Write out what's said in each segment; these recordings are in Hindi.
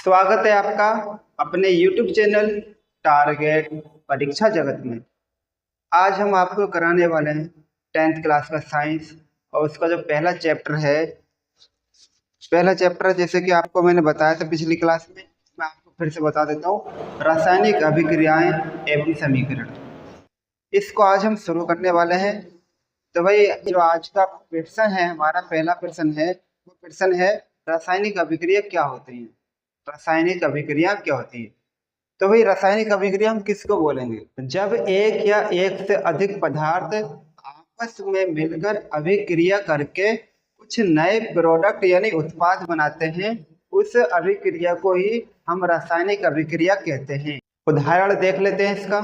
स्वागत है आपका अपने YouTube चैनल टारगेट परीक्षा जगत में। आज हम आपको कराने वाले हैं 10th क्लास का साइंस और उसका जो पहला चैप्टर है। जैसे कि आपको मैंने बताया था पिछली क्लास में, मैं आपको फिर से बता देता हूँ, रासायनिक अभिक्रियाएं एवं समीकरण। इसको आज हम शुरू करने वाले हैं। तो भाई जो आज का प्रश्न है, हमारा पहला प्रश्न है, वो प्रश्न है रासायनिक अभिक्रिया क्या होती है। रासायनिक अभिक्रिया क्या होती है? तो भाई रासायनिक अभिक्रिया हम किसको बोलेंगे? जब एक या एक से अधिक पदार्थ आपस में मिलकर अभिक्रिया करके कुछ नए प्रोडक्ट यानी उत्पाद बनाते हैं, उस अभिक्रिया को ही हम रासायनिक अभिक्रिया कहते हैं। उदाहरण देख लेते हैं इसका।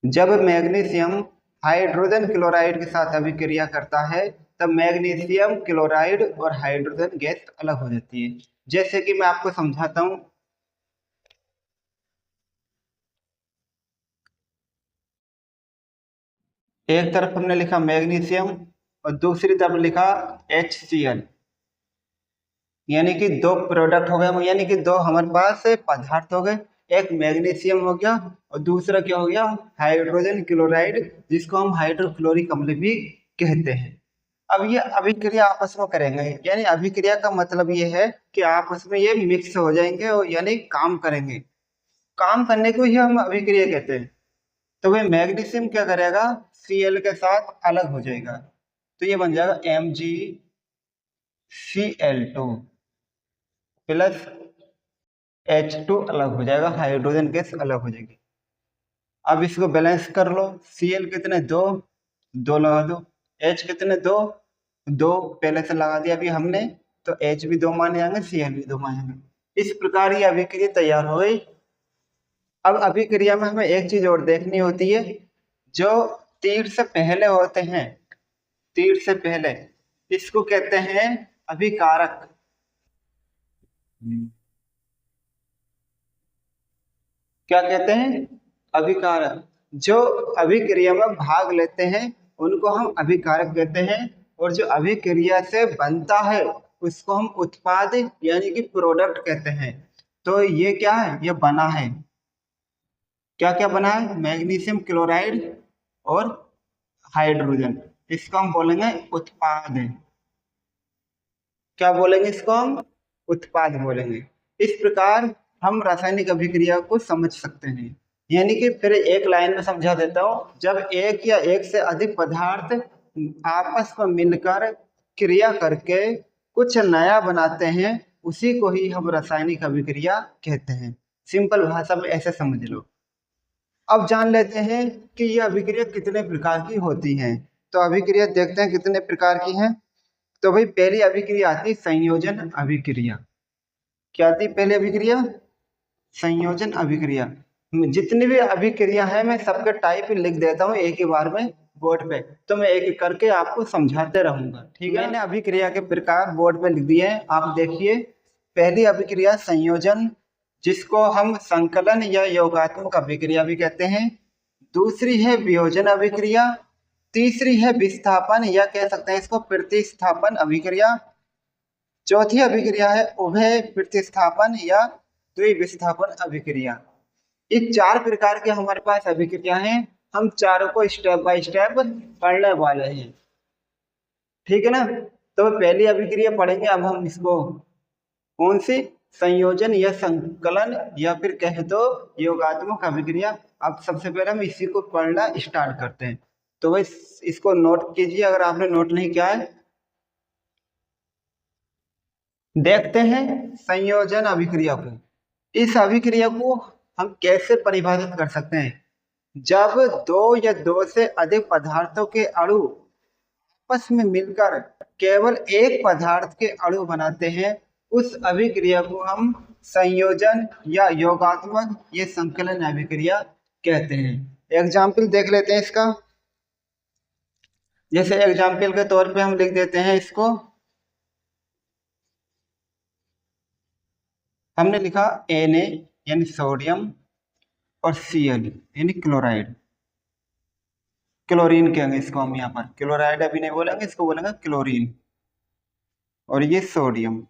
जब मैग्नीशियम हाइड्रोजन क्लोराइड के साथ अभिक्रिया करता है तब मैग्नीशियम क्लोराइड और हाइड्रोजन गैस अलग हो जाती है। जैसे कि मैं आपको समझाता हूँ। एक तरफ हमने लिखा मैग्नीशियम और दूसरी तरफ लिखा HCl, यानी कि दो प्रोडक्ट हो गए, यानी कि दो हमारे पास पदार्थ हो गए। एक मैग्नीशियम हो गया और दूसरा क्या हो गया? हाइड्रोजन क्लोराइड, जिसको हम हाइड्रोक्लोरिक अम्ल भी कहते हैं। अब ये अभिक्रिया आपस में करेंगे, यानी अभिक्रिया का मतलब ये है कि आपस में ये मिक्स हो जाएंगे और यानी काम करेंगे। काम करने को ही हम अभिक्रिया कहते हैं। तो वह मैग्नीशियम क्या करेगा? Cl के साथ अलग हो जाएगा, तो ये बन जाएगा MgCl2 प्लस H2 अलग हो जाएगा, हाइड्रोजन गैस अलग हो जाएगी। अब इसको बैलेंस कर लो। Cl कितने? दो लगा दो। H कितने? दो पहले से लगा दिया अभी हमने, तो H भी दो माने जाएंगे, Cl भी दो माने जाएंगे। इस प्रकार ये अभिक्रिया तैयार हो गई। अब अभिक्रिया में हमें एक चीज और देखनी होती है, जो तीर से पहले होते हैं, तीर से पहले, इसको कहते हैं अभिकारक। क्या कहते हैं? अभिकारक। जो अभिक्रिया में भाग लेते हैं उनको हम अभिकारक कहते हैं, और जो अभिक्रिया से बनता है उसको हम उत्पाद यानी कि प्रोडक्ट कहते हैं। तो ये क्या है? ये बना है, क्या क्या बना है? मैग्नीशियम क्लोराइड और हाइड्रोजन, इसको हम बोलेंगे उत्पाद। क्या बोलेंगे इसको? हम उत्पाद बोलेंगे। इस प्रकार हम रासायनिक अभिक्रिया को समझ सकते हैं। यानी कि फिर एक लाइन में समझा देता हूँ, जब एक या एक से अधिक पदार्थ आपस में मिलकर क्रिया करके कुछ नया बनाते हैं, उसी को ही हम रासायनिक अभिक्रिया कहते हैं। सिंपल भाषा में ऐसे समझ लो। अब जान लेते हैं कि यह अभिक्रिया कितने प्रकार की होती हैं। तो अभिक्रिया देखते हैं कितने प्रकार की हैं। तो भाई पहली अभिक्रिया आती है संयोजन अभिक्रिया। क्या आती है पहली अभिक्रिया? संयोजन अभिक्रिया। जितनी भी अभिक्रिया है मैं सबके टाइप लिख देता हूँ एक ही बार में बोर्ड पे, तो मैं एक एक करके आपको समझाते रहूंगा, ठीक है? मैंने अभिक्रिया के प्रकार बोर्ड पे लिख दिए हैं, आप देखिए। पहली अभिक्रिया संयोजन, जिसको हम संकलन या योगात्मक अभिक्रिया भी कहते हैं। दूसरी है वियोजन अभिक्रिया। तीसरी है विस्थापन, या कह सकते हैं इसको प्रतिस्थापन अभिक्रिया। चौथी अभिक्रिया है उभय प्रतिस्थापन या द्विविस्थापन अभिक्रिया। ये चार प्रकार के हमारे पास अभिक्रिया हैं। हम चारों को स्टेप बाय स्टेप पढ़ने वाले हैं, ठीक है ना? तो पहली अभिक्रिया पढ़ेंगे अब हम इसको। कौन सी? संयोजन या संकलन, या फिर कहे तो योगात्मक अभिक्रिया। अब सबसे पहले हम इसी को पढ़ना स्टार्ट करते हैं। तो भाई इसको नोट कीजिए अगर आपने नोट नहीं किया है। देखते हैं संयोजन अभिक्रिया को। इस अभिक्रिया को हम कैसे परिभाषित कर सकते हैं? जब दो या दो से अधिक पदार्थों के अणु आपस में मिलकर केवल एक पदार्थ के अणु बनाते हैं, उस अभिक्रिया को हम संयोजन या योगात्मक या संकलन अभिक्रिया कहते हैं। एग्जाम्पल देख लेते हैं इसका। जैसे एग्जाम्पल के तौर पे हम लिख देते हैं इसको। हमने लिखा Na यानी सोडियम और Cl यानी क्लोराइड। क्लोरीन कहेंगे इसको हम, यहाँ पर क्लोराइड अभी नहीं बोलेंगे, इसको बोलेंगे क्लोरीन। और ये सोडियम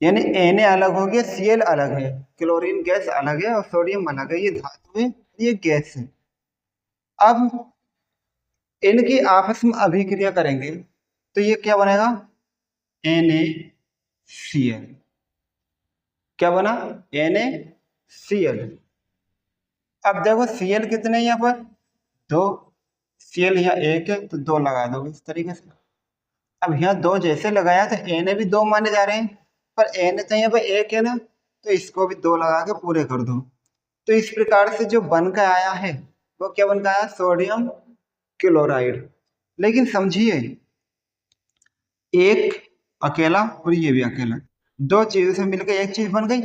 यानी Na अलग हो गया, Cl अलग है, क्लोरीन गैस अलग है और सोडियम अलग है। ये धातु है, ये गैस है। अब इनकी आपस में अभिक्रिया करेंगे तो ये क्या बनेगा, NaCl। क्या बना, NaCl। अब देखो Cl कितने यहाँ पर, 2, Cl यहाँ 1 है तो 2 लगा दो इस तरीके से। अब यहाँ 2 जैसे लगाया तो Na भी 2 माने जा रहे हैं, पर Na तो यहाँ पर 1 है ना, तो इसको भी 2 लगा के पूरे कर दो। तो इस प्रकार से जो बन कर आया है वो क्या बन कर आया, सोडियम क्लोराइड। लेकिन समझिए, एक अकेला और ये भी अकेला, 2 चीजों से मिलकर एक चीज बन गई,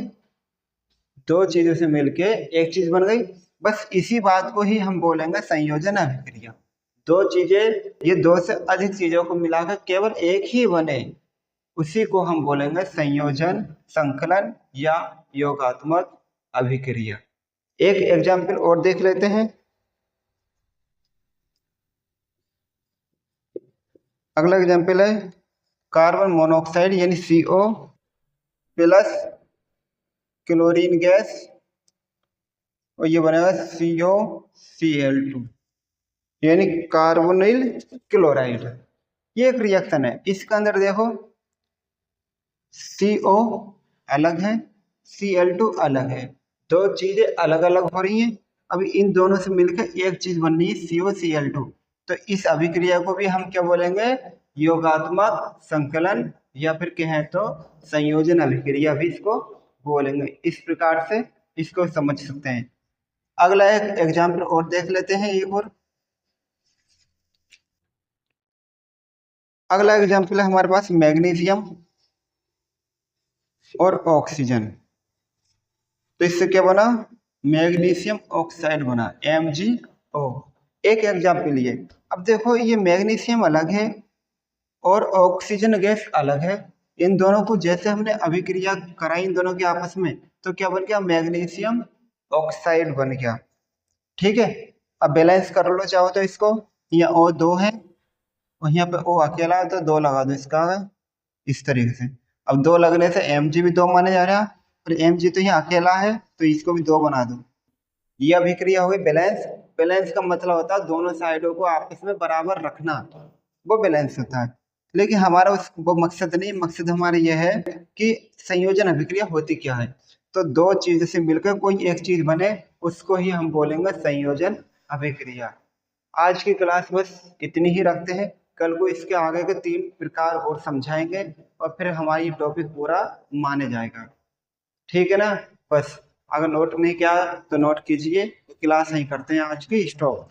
2 चीजों से मिलकर एक चीज बन गई। बस इसी बात को ही हम बोलेंगे संयोजन अभिक्रिया। 2 चीजें, ये 2 से अधिक चीजों को मिलाकर केवल एक ही बने, उसी को हम बोलेंगे संयोजन, संकलन या योगात्मक अभिक्रिया। एक एग्जाम्पल और देख लेते हैं। अगला एग्जाम्पल है कार्बन मोनोऑक्साइड यानी CO प्लस क्लोरीन गैस, और ये बनेगा COCl2 यानी कार्बोनिल क्लोराइड। ये एक रिएक्शन है। इसके अंदर देखो CO अलग है, Cl2 अलग है, 2 चीजें अलग अलग हो रही हैं। अभी इन दोनों से मिलकर एक चीज बननी है COCl2। तो इस अभिक्रिया को भी हम क्या बोलेंगे, योगात्मक संकलन या फिर कहें तो संयोजन अभिक्रिया भी इसको बोलेंगे। इस प्रकार से इसको समझ सकते हैं। अगला एक एग्जाम्पल और देख लेते हैं। एक और अगला एग्जाम्पल है हमारे पास मैग्नीशियम और ऑक्सीजन। तो इससे क्या बना, मैग्नीशियम ऑक्साइड बना, MgO। एक एग्जाम्पल ये। अब देखो ये मैग्नीशियम अलग है और ऑक्सीजन गैस अलग है। इन दोनों को जैसे हमने अभिक्रिया कराई इन दोनों के आपस में, तो क्या बन गया, मैग्नीशियम ऑक्साइड बन गया। ठीक है। अब बैलेंस कर लो चाहो तो इसको, यहाँ O2 है और यहाँ पे O अकेला है तो 2 लगा दो इसका, इस तरीके से। अब 2 लगने से Mg भी 2 माने जा रहा है और Mg तो यहाँ अकेला है तो इसको भी 2 बना दो। ये अभिक्रिया हो गई बैलेंस। बैलेंस का मतलब होता है दोनों साइडों को आपस में बराबर रखना, वो बैलेंस होता है। लेकिन हमारा वो मकसद नहीं, मकसद हमारा यह है कि संयोजन अभिक्रिया होती क्या है। तो 2 चीज से मिलकर कोई एक चीज बने, उसको ही हम बोलेंगे संयोजन अभिक्रिया। आज की क्लास बस इतनी ही रखते हैं। कल को इसके आगे के 3 प्रकार और समझाएंगे और फिर हमारी टॉपिक पूरा माने जाएगा। ठीक है ना। बस अगर नोट नहीं किया तो नोट कीजिए। क्लास नहीं करते हैं आज की, स्टॉप।